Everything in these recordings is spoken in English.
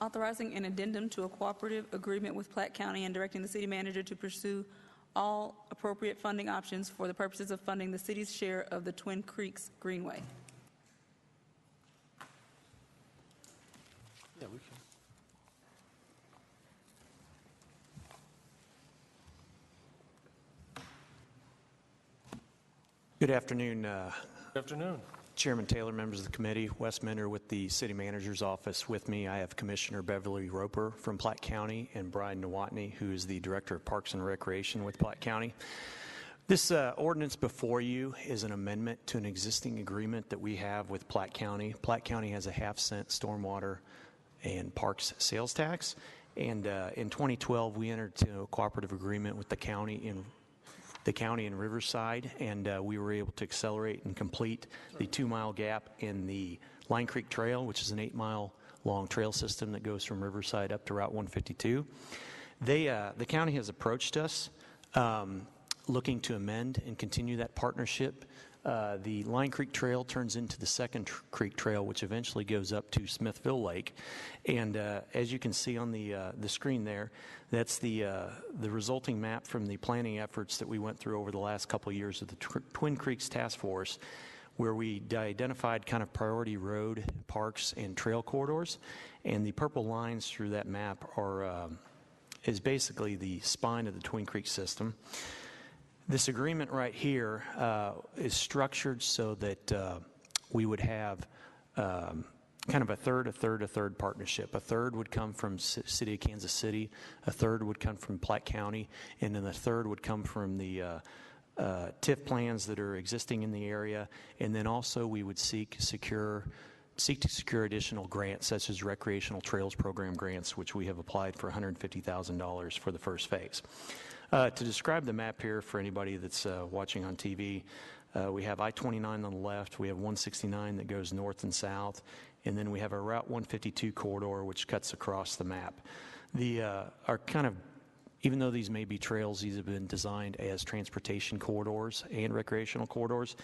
authorizing an addendum to a cooperative agreement with Platte County and directing the city manager to pursue all appropriate funding options for the purposes of funding the city's share of the Twin Creeks Greenway. Yeah, we can. Good afternoon. Good afternoon. Chairman Taylor, members of the committee, Wes Mender with the City Manager's Office. With me, I have Commissioner Beverly Roper from Platte County and Brian Nowotny, who is the Director of Parks and Recreation with Platte County. This ordinance before you is an amendment to an existing agreement that we have with Platte County. Platte County has a half-cent stormwater and parks sales tax, and in 2012 we entered into a cooperative agreement with the county in Riverside, and we were able to accelerate and complete the 2-mile gap in the Line Creek Trail, which is an 8-mile long trail system that goes from Riverside up to Route 152. The county has approached us looking to amend and continue that partnership. The Line Creek Trail turns into the Second Creek Trail, which eventually goes up to Smithville Lake. And as you can see on the screen there, that's the resulting map from the planning efforts that we went through over the last couple of years of the Twin Creeks Task Force, where we identified kind of priority road, parks, and trail corridors. And the purple lines through that map is basically the spine of the Twin Creeks system. This agreement right here is structured so that we would have kind of a third partnership. A third would come from City of Kansas City, a third would come from Platte County, and then a third would come from the TIF plans that are existing in the area. And then also we would seek to secure additional grants, such as Recreational Trails Program grants, which we have applied for $150,000 for the first phase. To describe the map here for anybody that's watching on TV, we have I-29 on the left, we have 169 that goes north and south, and then we have our Route 152 corridor, which cuts across the map. Even though these may be trails, these have been designed as transportation corridors and recreational corridors.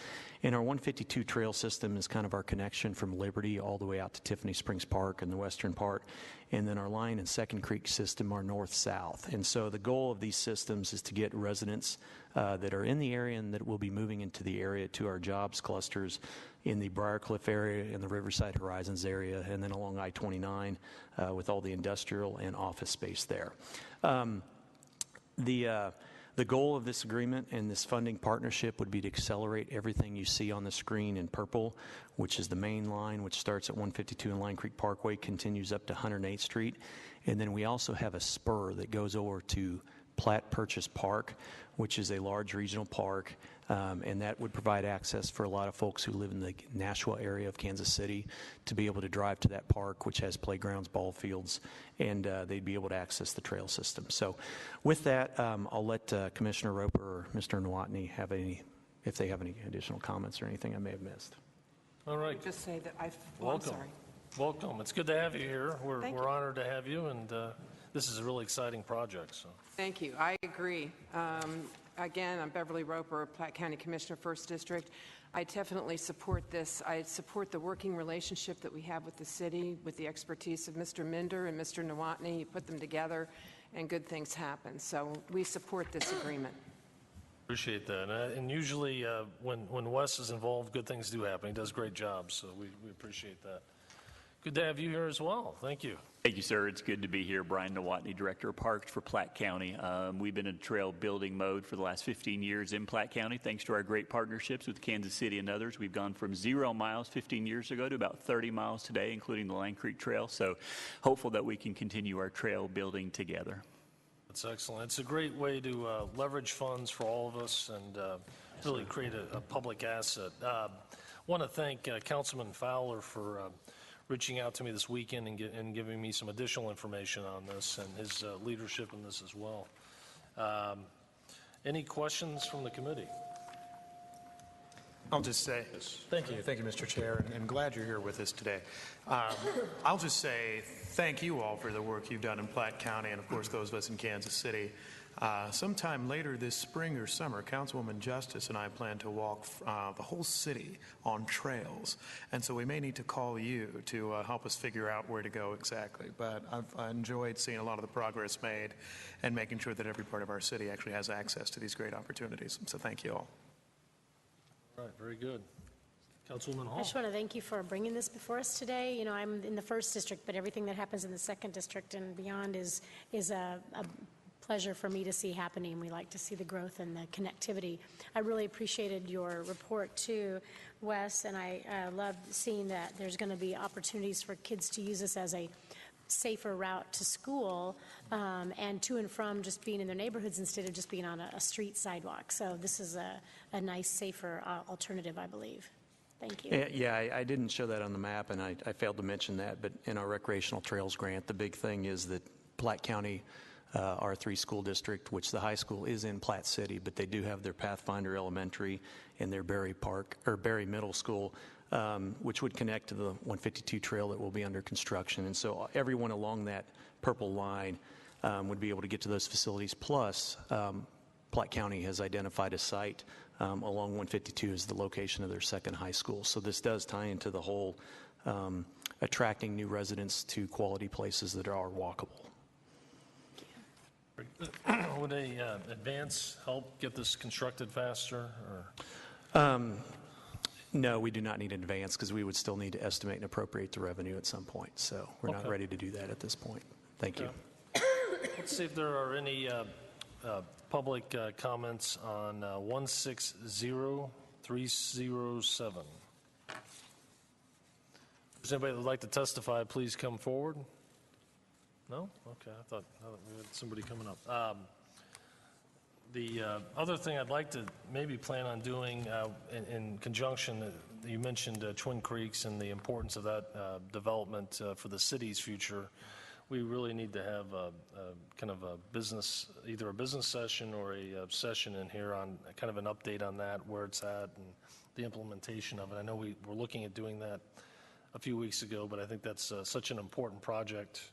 And our 152 trail system is kind of our connection from Liberty all the way out to Tiffany Springs Park in the western part. And then our Line and Second Creek system are north-south. And so the goal of these systems is to get residents that are in the area and that will be moving into the area to our jobs clusters in the Briarcliff area and the Riverside Horizons area, and then along I-29 with all the industrial and office space there. The goal of this agreement and this funding partnership would be to accelerate everything you see on the screen in purple, which is the main line, which starts at 152 and Line Creek Parkway, continues up to 108th Street. And then we also have a spur that goes over to Platte Purchase Park, which is a large regional park, and that would provide access for a lot of folks who live in the Nashua area of Kansas City to be able to drive to that park, which has playgrounds, ball fields, and they'd be able to access the trail system. So with that, I'll let Commissioner Roper or Mr. Nowotny have if they have any additional comments or anything I may have missed. All right. Just say that Welcome. I'm sorry. Welcome. It's good to have you here. We're Thank you. honored to have you, and this is a really exciting project. So. Thank you. I agree. Again, I'm Beverly Roper, Platte County Commissioner, 1st District. I definitely support this. I support the working relationship that we have with the city, with the expertise of Mr. Minder and Mr. Nowotny. You put them together, and good things happen. So we support this agreement. Appreciate that. And usually when Wes is involved, good things do happen. He does a great job, so we appreciate that. Good to have you here as well. Thank you. Thank you, sir. It's good to be here. Brian Nowotny, Director of Parks for Platte County. We've been in trail building mode for the last 15 years in Platte County, thanks to our great partnerships with Kansas City and others. We've gone from 0 miles 15 years ago to about 30 miles today, including the Line Creek Trail. So hopeful that we can continue our trail building together. That's excellent. It's a great way to leverage funds for all of us and really create a public asset. Want to thank Councilman Fowler for reaching out to me this weekend and giving me some additional information on this and his leadership in this as well. Any questions from the committee? I'll just say, thank you, Mr. Chair, and I'm glad you're here with us today. I'll just say thank you all for the work you've done in Platte County and, of course, those of us in Kansas City. Sometime later this spring or summer, Councilwoman Justice and I plan to walk the whole city on trails. And so we may need to call you to help us figure out where to go exactly. But I've enjoyed seeing a lot of the progress made and making sure that every part of our city actually has access to these great opportunities. So thank you all. All right, very good. Councilwoman Hall. I just want to thank you for bringing this before us today. You know, I'm in the 1st district, but everything that happens in the 2nd district and beyond is a pleasure for me to see happening. We like to see the growth and the connectivity. I really appreciated your report too, Wes, and I loved seeing that there's going to be opportunities for kids to use this as a safer route to school and to and from just being in their neighborhoods instead of just being on a street sidewalk. So this is a nice, safer alternative, I believe. Thank you. Yeah, I didn't show that on the map, and I failed to mention that, but in our recreational trails grant, the big thing is that Platte County, our 3 school district, which the high school is in Platte City, but they do have their Pathfinder Elementary and their Berry Middle School, which would connect to the 152 trail that will be under construction. And so everyone along that purple line would be able to get to those facilities. Plus, Platte County has identified a site along 152 as the location of their 2nd high school. So this does tie into the whole attracting new residents to quality places that are walkable. Would a advance help get this constructed faster? Or? No, we do not need an advance because we would still need to estimate and appropriate the revenue at some point. So we're not ready to do that at this point. Thank you. Let's see if there are any public comments on 160307. If there's anybody that would like to testify, please come forward. No? Okay, I thought we had somebody coming up. The other thing I'd like to maybe plan on doing in conjunction, you mentioned Twin Creeks and the importance of that development for the city's future. We really need to have kind of a business, either a business session or a session in here on kind of an update on that, where it's at and the implementation of it. I know we were looking at doing that a few weeks ago, but I think that's such an important project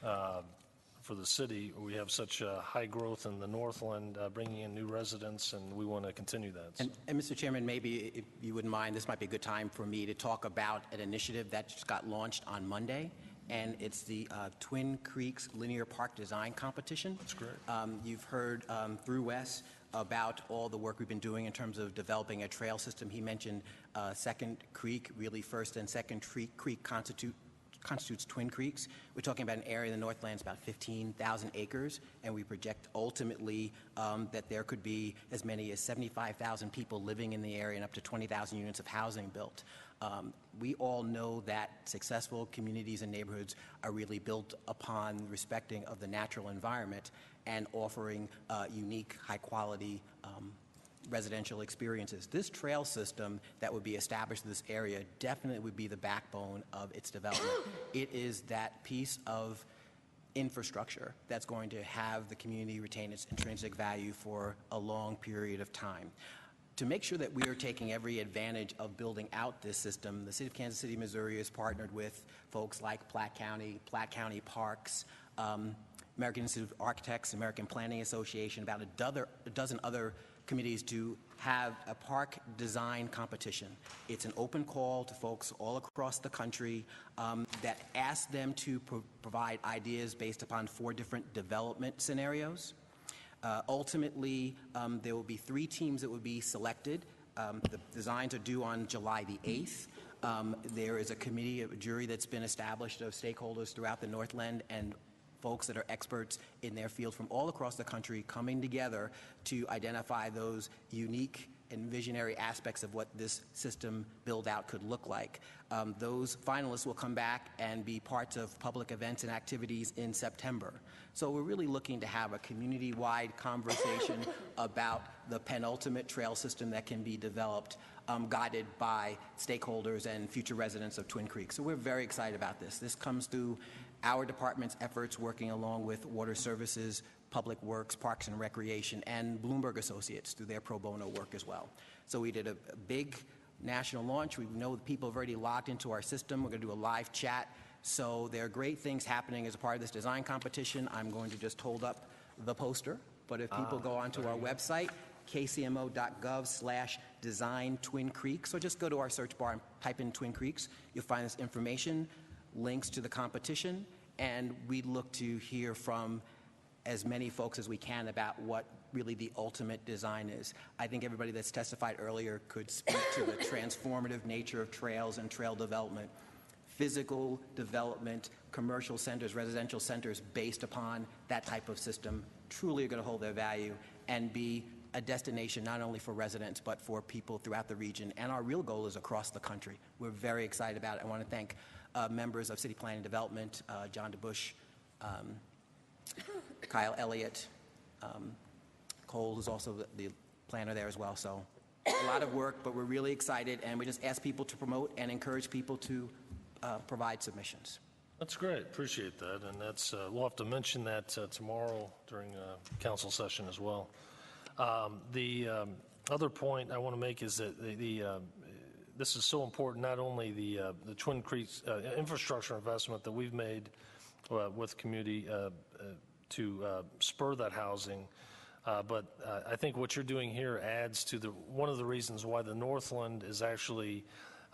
for the city. We have such high growth in the Northland, bringing in new residents, and we want to continue that. So. And Mr. Chairman, maybe if you wouldn't mind, this might be a good time for me to talk about an initiative that just got launched on Monday, and it's the Twin Creeks Linear Park Design Competition. That's great. You've heard through Wes about all the work we've been doing in terms of developing a trail system. He mentioned Second Creek, really First and Second Creek constitutes Twin Creeks. We're talking about an area in the Northlands about 15,000 acres, and we project ultimately that there could be as many as 75,000 people living in the area and up to 20,000 units of housing built. We all know that successful communities and neighborhoods are really built upon respecting of the natural environment and offering unique, high-quality residential experiences. This trail system that would be established in this area definitely would be the backbone of its development. It is that piece of infrastructure that's going to have the community retain its intrinsic value for a long period of time. To make sure that we are taking every advantage of building out this system, the City of Kansas City, Missouri has partnered with folks like Platte County Parks, American Institute of Architects, American Planning Association, about a dozen other committees to have a park design competition. It's an open call to folks all across the country that ask them to provide ideas based upon 4 different development scenarios. Ultimately, there will be 3 teams that will be selected. The designs are due on July the 8th. There is a committee, a jury that's been established of stakeholders throughout the Northland and folks that are experts in their field from all across the country coming together to identify those unique and visionary aspects of what this system build-out could look like. Those finalists will come back and be parts of public events and activities in September. So we're really looking to have a community-wide conversation about the penultimate trail system that can be developed, guided by stakeholders and future residents of Twin Creeks. So we're very excited about this. This comes through our department's efforts working along with Water Services, Public Works, Parks and Recreation, and Bloomberg Associates through their pro bono work as well. So we did a big national launch. We know that people have already logged into our system. We're going to do a live chat. So there are great things happening as a part of this design competition. I'm going to just hold up the poster But if people go onto our website, kcmo.gov/design Twin Creeks, or just go to our search bar and type in Twin Creeks, you'll find this information, links to the competition, and we look to hear from as many folks as we can about what really the ultimate design is. I think everybody that's testified earlier could speak to the transformative nature of trails and trail development. Physical development, commercial centers, residential centers based upon that type of system truly are going to hold their value and be a destination not only for residents but for people throughout the region. And our real goal is across the country. We're very excited about it. I want to thank members of City Planning and Development, John DeBush, Kyle Elliott, Cole, who's also the planner there as well. So a lot of work, but we're really excited, and we just ask people to promote and encourage people to provide submissions. That's great. Appreciate that. And that's we'll have to mention that tomorrow during council session as well. The other point I want to make is that this is so important, not only the Twin Creeks infrastructure investment that we've made with community to spur that housing, but I think what you're doing here adds to one of the reasons why the Northland is actually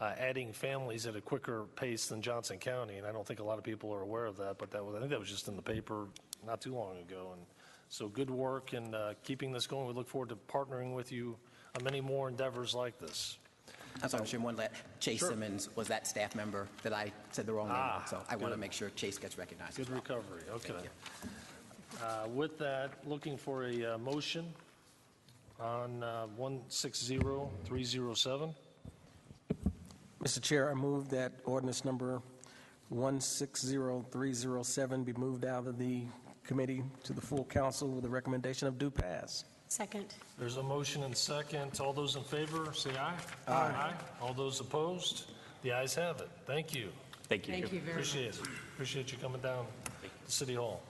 adding families at a quicker pace than Johnson County, and I don't think a lot of people are aware of that, but I think that was just in the paper not too long ago. And so good work in keeping this going. We look forward to partnering with you on many more endeavors like this. I'm sorry, Mr. Chairman, Chase Simmons was that staff member that I said the wrong name on, so I want to make sure Chase gets recognized. Good recovery. Okay. With that, looking for a motion on 160307. Mr. Chair, I move that ordinance number 160307 be moved out of the committee to the full council with a recommendation of due pass. Second. There's a motion and second. All those in favor, say aye. Aye. All those opposed? The ayes have it. Thank you. Thank you. Thank you very much. Appreciate it. Appreciate you coming down to City Hall.